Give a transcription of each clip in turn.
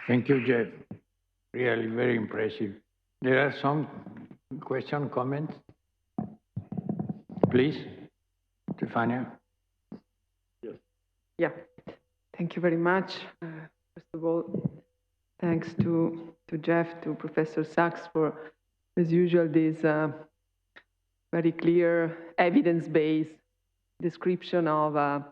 Thank you, Jeff. Really very impressive. There are some question, comments? Please, Stefania. Yes. Yeah, thank you very much. First of all, thanks to Jeff, to Professor Sachs for, as usual, this very clear evidence-based description of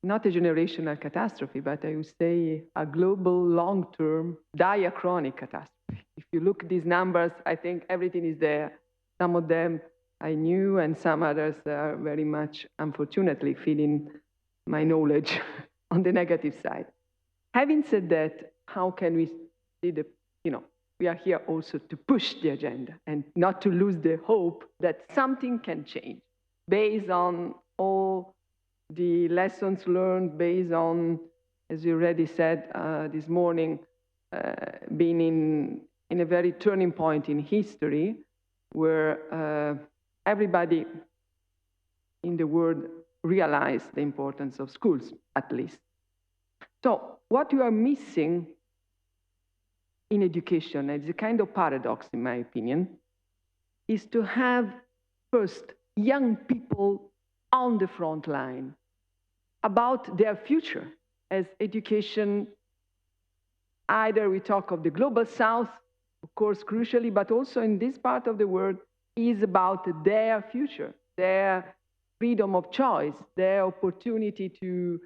not a generational catastrophe, but I would say a global, long-term, diachronic catastrophe. If you look at these numbers, I think everything is there. Some of them I knew, and some others are very much, unfortunately, feeding my knowledge on the negative side. Having said that, how can we see we are here also to push the agenda and not to lose the hope that something can change based on all the lessons learned, based on, as you already said this morning, being in a very turning point in history where everybody in the world realized the importance of schools, at least. So what you are missing in education, it's a kind of paradox in my opinion, is to have first young people on the front line about their future as education. Either we talk of the global south, of course, crucially, but also in this part of the world is about their future, their freedom of choice, their opportunity to,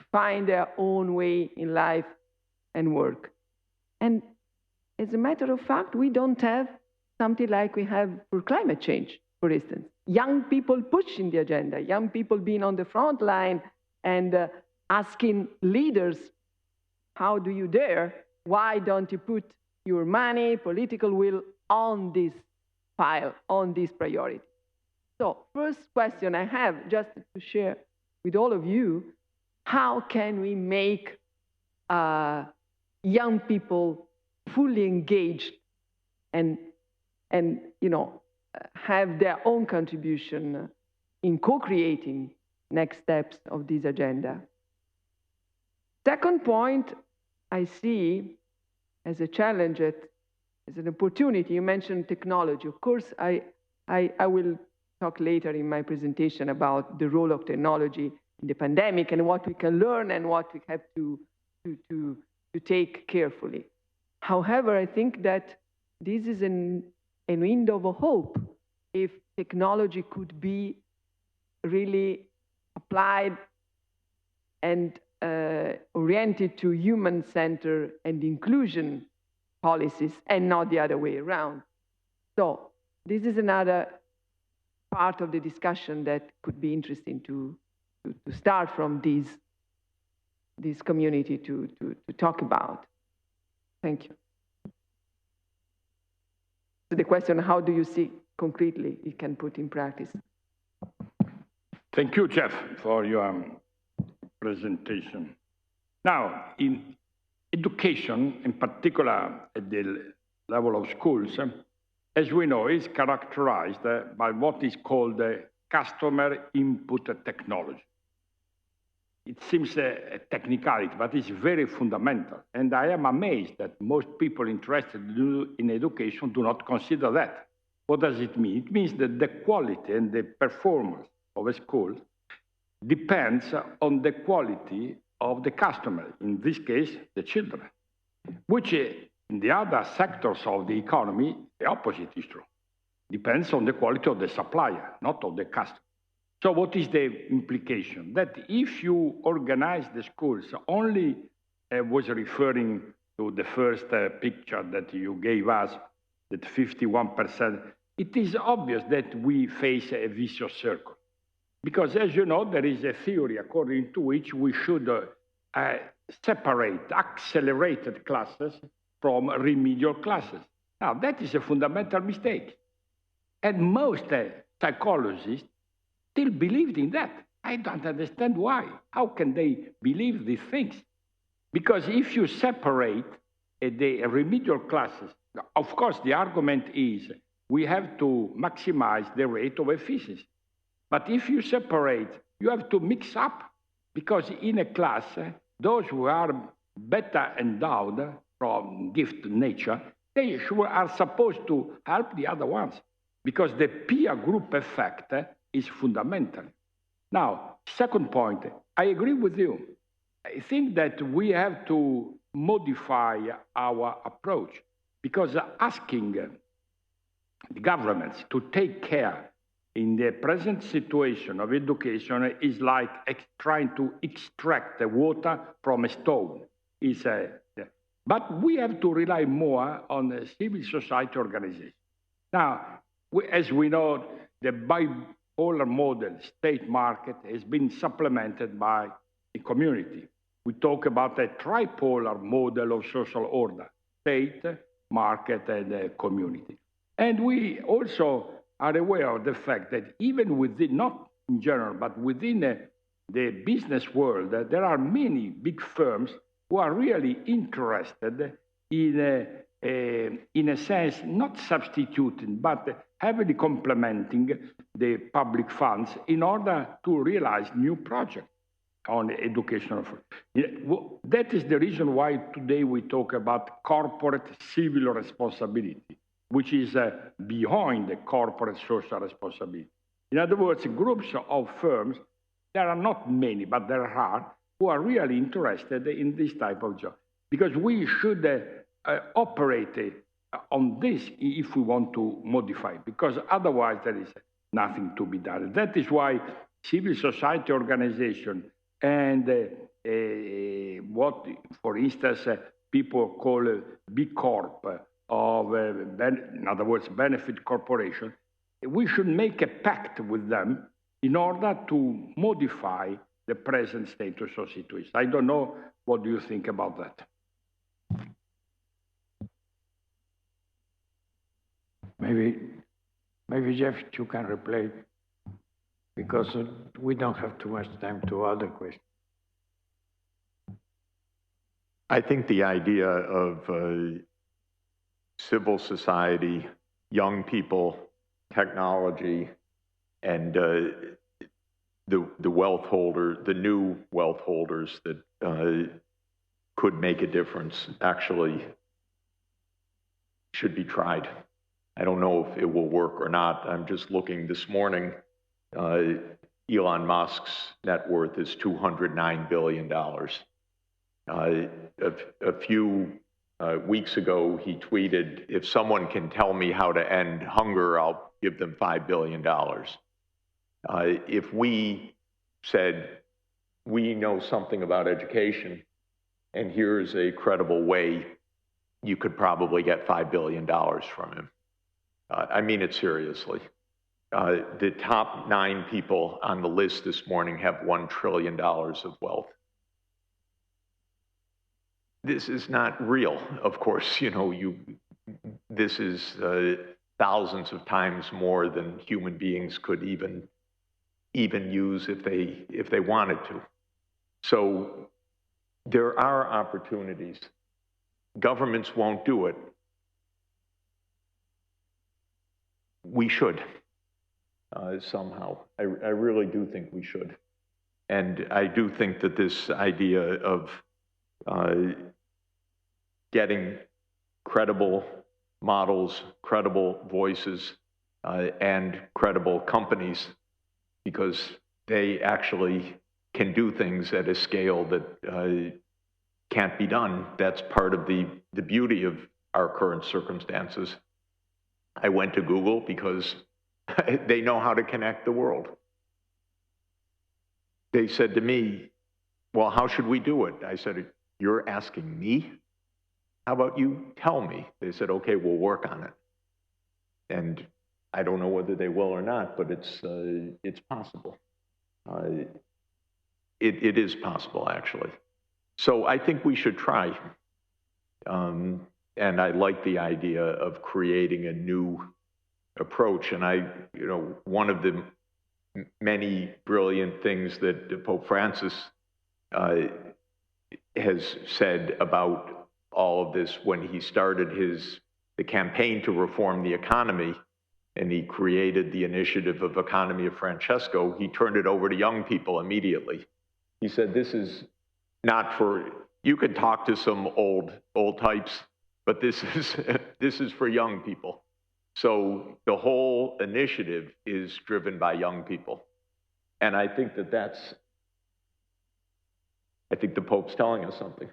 find their own way in life and work. And as a matter of fact, we don't have something like we have for climate change, for instance. Young people pushing the agenda, young people being on the front line and asking leaders, how do you dare? Why don't you put your money, political will on this file, on this priority? So first question I have just to share with all of you, how can we make young people fully engaged and have their own contribution in co-creating next steps of this agenda? Second point I see as a challenge, as an opportunity. You mentioned technology. Of course, I will talk later in my presentation about the role of technology in the pandemic and what we can learn and what we have to take carefully. However, I think that this is a window of hope if technology could be really applied and oriented to human-centered and inclusion policies and not the other way around. So this is another part of the discussion that could be interesting to start from this community to talk about. Thank you. So the question, how do you see concretely it can put in practice? Thank you, Jeff, for your presentation. Now, in education, in particular at the level of schools, as we know, is characterized by what is called customer input technology. It seems a technicality, but it's very fundamental. And I am amazed that most people interested in education do not consider that. What does it mean? It means that the quality and the performance of a school depends on the quality of the customer, in this case, the children, which in the other sectors of the economy, the opposite is true. Depends on the quality of the supplier, not of the customer. So what is the implication? That if you organize the schools only, was referring to the first picture that you gave us, that 51%, it is obvious that we face a vicious circle. Because as you know, there is a theory according to which we should separate accelerated classes from remedial classes. Now, that is a fundamental mistake. And most psychologists still believed in that. I don't understand why. How can they believe these things? Because if you separate the remedial classes, of course, the argument is we have to maximize the rate of efficiency. But if you separate, you have to mix up, because in a class, those who are better endowed from gift nature, they are supposed to help the other ones because the peer group effect is fundamental. Now, second point, I agree with you. I think that we have to modify our approach because asking the governments to take care in the present situation of education is like trying to extract the water from a stone. But we have to rely more on the civil society organization. Now, as we know, the bipolar model, state market, has been supplemented by the community. We talk about a tripolar model of social order, state, market, and community. And we also are aware of the fact that even within, not in general, but within the business world, there are many big firms who are really interested in a sense, not substituting, but heavily complementing the public funds in order to realize new projects on educational. That is the reason why today we talk about corporate civil responsibility, which is behind the corporate social responsibility. In other words, groups of firms, there are not many, but there are, who are really interested in this type of job. Because we should operate on this if we want to modify, because otherwise there is nothing to be done. That is why civil society organization and what, for instance, people call a B Corp, in other words, benefit corporation, we should make a pact with them in order to modify the present status of situation. I don't know, what do you think about that? Maybe Jeff, you can reply, because we don't have too much time to other questions. I think the idea of civil society, young people, technology, and the wealth holder, the new wealth holders that could make a difference actually should be tried. I don't know if it will work or not. I'm just looking this morning. Elon Musk's net worth is $209 billion. A few weeks ago, he tweeted, if someone can tell me how to end hunger, I'll give them $5 billion. If we said, we know something about education, and here's a credible way, you could probably get $5 billion from him. I mean it seriously. The top 9 people on the list this morning have $1 trillion of wealth. This is not real, of course. This is thousands of times more than human beings could even use if they wanted to. So there are opportunities. Governments won't do it. We should somehow. I really do think we should. And I do think that this idea of getting credible models, credible voices, and credible companies, because they actually can do things at a scale that can't be done. That's part of the beauty of our current circumstances. I went to Google because they know how to connect the world. They said to me, well, how should we do it? I said, you're asking me? How about you tell me? They said, okay, we'll work on it. And I don't know whether they will or not, but it's possible. It is possible, actually. So I think we should try. And I like the idea of creating a new approach. And one of the many brilliant things that Pope Francis has said about all of this when he started the campaign to reform the economy, and he created the initiative of Economy of Francesco, he turned it over to young people immediately. He said, this is not for you could talk to some old types, but this is this is for young people. So the whole initiative is driven by young people. And I think I think the Pope's telling us something.